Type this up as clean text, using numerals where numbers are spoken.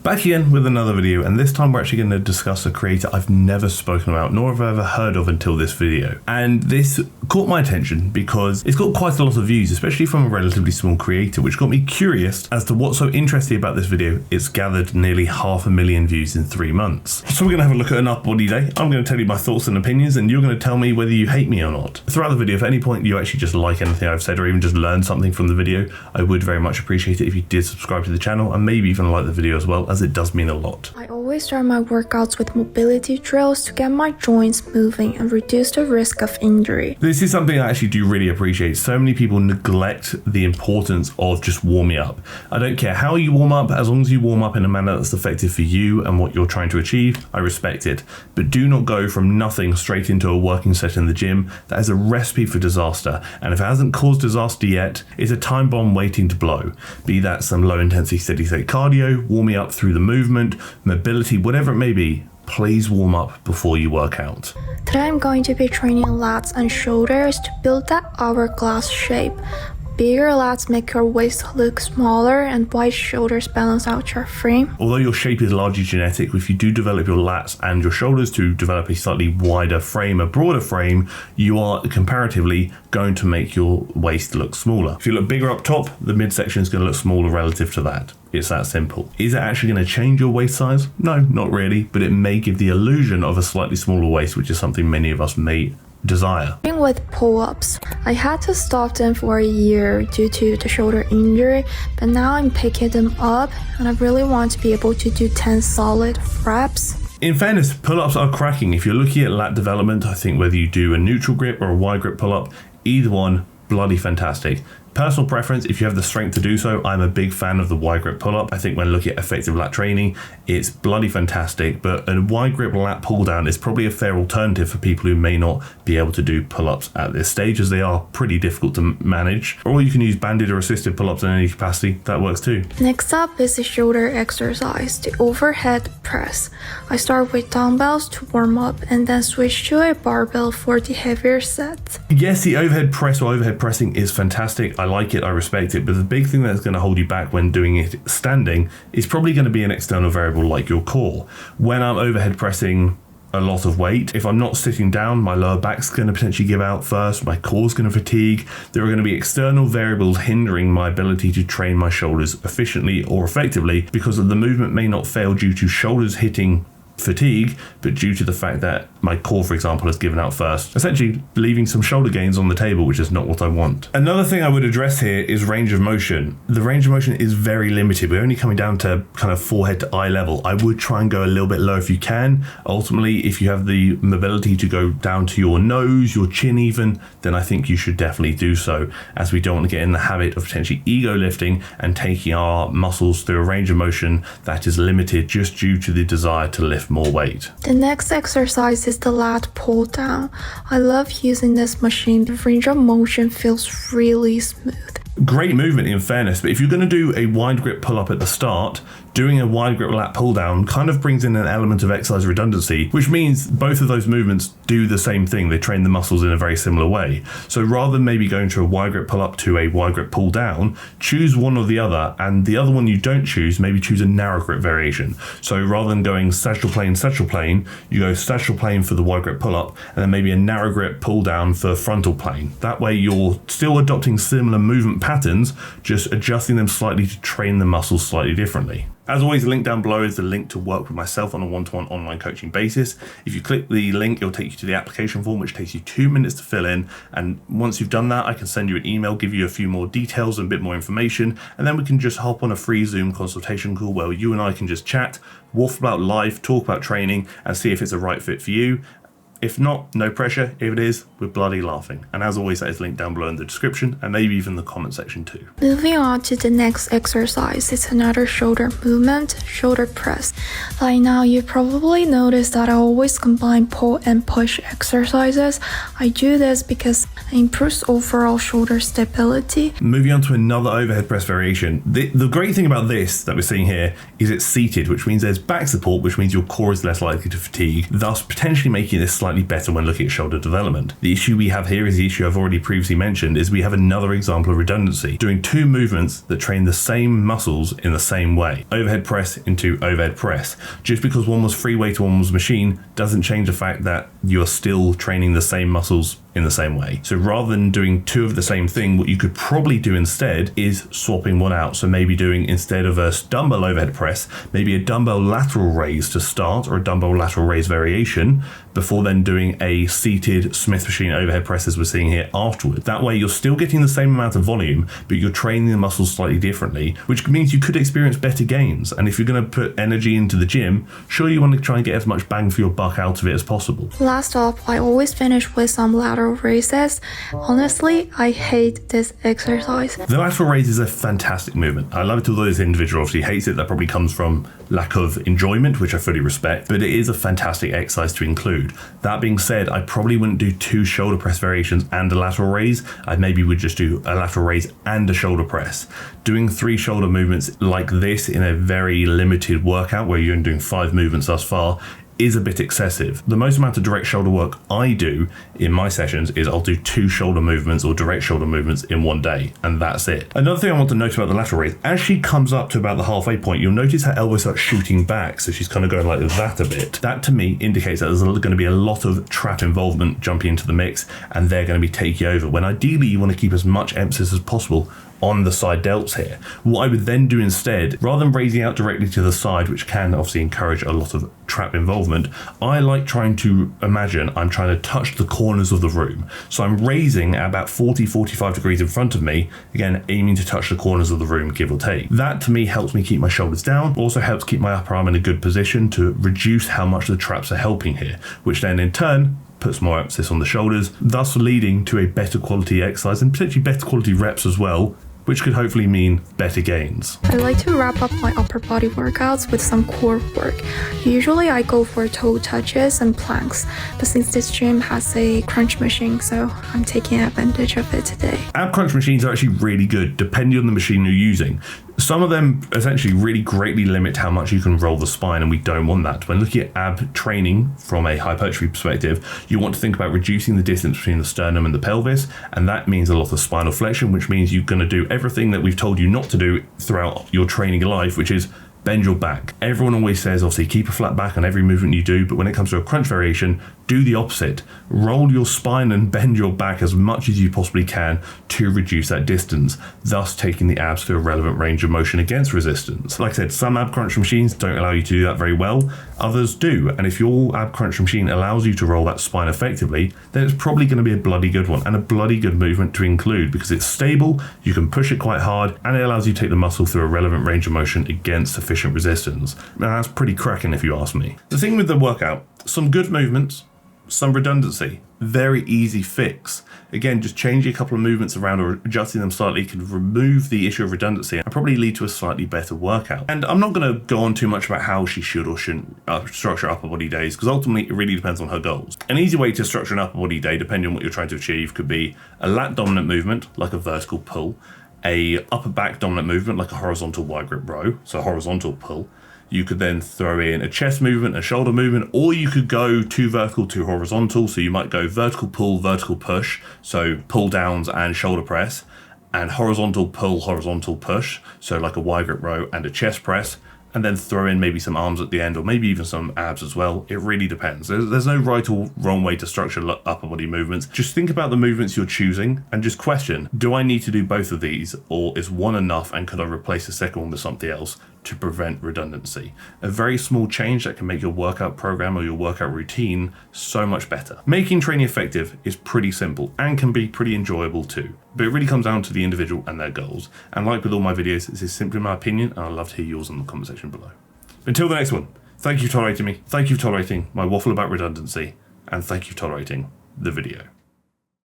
Back again with another video, and this time we're actually going to discuss a creator I've never spoken about, nor have I ever heard of until this video. And this caught my attention because it's got quite a lot of views, especially from a relatively small creator, which got me curious as to what's so interesting about this video. It's gathered nearly 500,000 views in 3 months. So we're going to have a look at an upper body day. I'm going to tell you my thoughts and opinions, and you're going to tell me whether you hate me or not. Throughout the video, if at any point you actually just like anything I've said or even just learn something from the video, I would very much appreciate it if you did subscribe to the channel and maybe even like the video as well, as it does mean a lot. I always start my workouts with mobility drills to get my joints moving and reduce the risk of injury. This is something I actually do really appreciate. So many people neglect the importance of just warming up. I don't care how you warm up, as long as you warm up in a manner that's effective for you and what you're trying to achieve, I respect it. But do not go from nothing straight into a working set in the gym. That is a recipe for disaster. And if it hasn't caused disaster yet, it's a time bomb waiting to blow. Be that some low intensity steady state cardio, warming up through the movement, mobility, whatever it may be, please warm up before you work out. Today I'm going to be training lats and shoulders to build that hourglass shape. Bigger lats make your waist look smaller and wide shoulders balance out your frame. Although your shape is largely genetic, if you do develop your lats and your shoulders to develop a slightly wider frame, a broader frame, you are comparatively going to make your waist look smaller. If you look bigger up top, the midsection is going to look smaller relative to that. It's that simple. Is it actually going to change your waist size? No, not really, but it may give the illusion of a slightly smaller waist, which is something many of us may desire. With pull-ups, I had to stop them for a year due to the shoulder injury, but now I'm picking them up and I really want to be able to do 10 solid reps. In fairness, pull-ups are cracking. If you're looking at lat development, I think whether you do a neutral grip or a wide grip pull-up, either one, bloody fantastic. Personal preference, if you have the strength to do so, I'm a big fan of the wide grip pull-up. I think when looking at effective lat training, it's bloody fantastic, but a wide grip lat pull down is probably a fair alternative for people who may not be able to do pull-ups at this stage, as they are pretty difficult to manage. Or you can use banded or assisted pull-ups in any capacity, that works too. Next up is the shoulder exercise, the overhead press. I start with dumbbells to warm up and then switch to a barbell for the heavier sets. Yes, the overhead press or overhead pressing is fantastic. I like it, I respect it, but the big thing that's going to hold you back when doing it standing is probably going to be an external variable like your core. When I'm overhead pressing a lot of weight, if I'm not sitting down, my lower back's going to potentially give out first, my core's going to fatigue. There are going to be external variables hindering my ability to train my shoulders efficiently or effectively, because of the movement may not fail due to shoulders hitting fatigue, but due to the fact that my core, for example, has given out first, essentially leaving some shoulder gains on the table, which is not what I want. Another thing I would address here is range of motion. The range of motion is very limited. We're only coming down to kind of forehead to eye level. I would try and go a little bit low if you can. Ultimately, if you have the mobility to go down to your nose, your chin even, then I think you should definitely do so, as we don't want to get in the habit of potentially ego lifting and taking our muscles through a range of motion that is limited just due to the desire to lift more weight. The next exercise is the lat pull down. I love using this machine. The range of motion feels really smooth. Great movement in fairness, but if you're going to do a wide grip pull up at the start, doing a wide grip lat pull down kind of brings in an element of exercise redundancy, which means both of those movements do the same thing. They train the muscles in a very similar way. So rather than maybe going to a wide grip pull up to a wide grip pull down, choose one or the other, and the other one you don't choose, maybe choose a narrow grip variation. So rather than going sagittal plane, you go sagittal plane for the wide grip pull up, and then maybe a narrow grip pull down for frontal plane. That way you're still adopting similar movement patterns, just adjusting them slightly to train the muscles slightly differently. As always, the link down below is the link to work with myself on a one-to-one online coaching basis. If you click the link, it'll take you to the application form, which takes you 2 minutes to fill in. And once you've done that, I can send you an email, give you a few more details and a bit more information. And then we can just hop on a free Zoom consultation call where you and I can just chat, waffle about life, talk about training, and see if it's a right fit for you. If not, no pressure. If it is, we're bloody laughing. And as always, that is linked down below in the description and maybe even the comment section too. Moving on to the next exercise, it's another shoulder movement, shoulder press. By now, you probably noticed that I always combine pull and push exercises. I do this because it improves overall shoulder stability. Moving on to another overhead press variation. The great thing about this that we're seeing here is it's seated, which means there's back support, which means your core is less likely to fatigue, thus potentially making this slightly better when looking at shoulder development. The issue we have here is the issue I've already previously mentioned, is we have another example of redundancy, doing two movements that train the same muscles in the same way. Overhead press into overhead press. Just because one was free weight and one was machine doesn't change the fact that you are still training the same muscles in the same way. So rather than doing two of the same thing, what you could probably do instead is swapping one out. So maybe doing, instead of a dumbbell overhead press, maybe a dumbbell lateral raise to start, or a dumbbell lateral raise variation, before then doing a seated Smith machine overhead press as we're seeing here afterward. That way you're still getting the same amount of volume, but you're training the muscles slightly differently, which means you could experience better gains. And if you're going to put energy into the gym, sure, you want to try and get as much bang for your buck out of it as possible. Last up, I always finish with some lateral raises. Honestly, I hate this exercise. The lateral raise is a fantastic movement. I love it, although this individual obviously hates it. That probably comes from lack of enjoyment, which I fully respect, but it is a fantastic exercise to include. That being said, I probably wouldn't do two shoulder press variations and a lateral raise. I maybe would just do a lateral raise and a shoulder press. Doing 3 shoulder movements like this in a very limited workout where you're only doing 5 movements thus far is a bit excessive. The most amount of direct shoulder work I do in my sessions is I'll do 2 shoulder movements or direct shoulder movements in one day, and that's it. Another thing I want to note about the lateral raise, as she comes up to about the halfway point, you'll notice her elbow starts shooting back, so she's kind of going like that a bit. That to me indicates that there's going to be a lot of trap involvement jumping into the mix, and they're going to be taking over, when ideally you want to keep as much emphasis as possible on the side delts here. What I would then do instead, rather than raising out directly to the side, which can obviously encourage a lot of trap involvement, I like trying to imagine I'm trying to touch the corners of the room. So I'm raising at about 40-45 degrees in front of me, again aiming to touch the corners of the room, give or take. That to me helps me keep my shoulders down, also helps keep my upper arm in a good position to reduce how much the traps are helping here, which then in turn puts more emphasis on the shoulders, thus leading to a better quality exercise and potentially better quality reps as well, which could hopefully mean better gains. I like to wrap up my upper body workouts with some core work. Usually I go for toe touches and planks, but since this gym has a crunch machine, so I'm taking advantage of it today. Ab crunch machines are actually really good depending on the machine you're using. Some of them essentially really greatly limit how much you can roll the spine, and we don't want that. When looking at ab training from a hypertrophy perspective, you want to think about reducing the distance between the sternum and the pelvis, and that means a lot of spinal flexion, which means you're going to do everything that we've told you not to do throughout your training life, which is bend your back. Everyone always says, obviously, keep a flat back on every movement you do, but when it comes to a crunch variation, do the opposite. Roll your spine and bend your back as much as you possibly can to reduce that distance, thus taking the abs to a relevant range of motion against resistance. Like I said, some ab crunch machines don't allow you to do that very well, others do, and if your ab crunch machine allows you to roll that spine effectively, then it's probably going to be a bloody good one, and a bloody good movement to include, because it's stable, you can push it quite hard, and it allows you to take the muscle through a relevant range of motion against sufficient resistance. Now that's pretty cracking if you ask me. The thing with the workout, some good movements, some redundancy, very easy fix. Again, just changing a couple of movements around or adjusting them slightly can remove the issue of redundancy and probably lead to a slightly better workout. And I'm not going to go on too much about how she should or shouldn't structure upper body days, because ultimately it really depends on her goals. An easy way to structure an upper body day, depending on what you're trying to achieve, could be a lat dominant movement like a vertical pull, a upper back dominant movement like a horizontal wide grip row, so a horizontal pull. You could then throw in a chest movement, a shoulder movement, or you could go 2 vertical, 2 horizontal. So you might go vertical pull, vertical push, so pull downs and shoulder press, and horizontal pull, horizontal push, so like a wide grip row and a chest press, and then throw in maybe some arms at the end, or maybe even some abs as well. It really depends. There's no right or wrong way to structure upper body movements. Just think about the movements you're choosing and just question, do I need to do both of these, or is one enough and could I replace the second one with something else to prevent redundancy? A very small change that can make your workout program or your workout routine so much better. Making training effective is pretty simple and can be pretty enjoyable too, but it really comes down to the individual and their goals. And like with all my videos, this is simply my opinion, and I'd love to hear yours in the comment section below. Until the next one, thank you for tolerating me, thank you for tolerating my waffle about redundancy, and thank you for tolerating the video.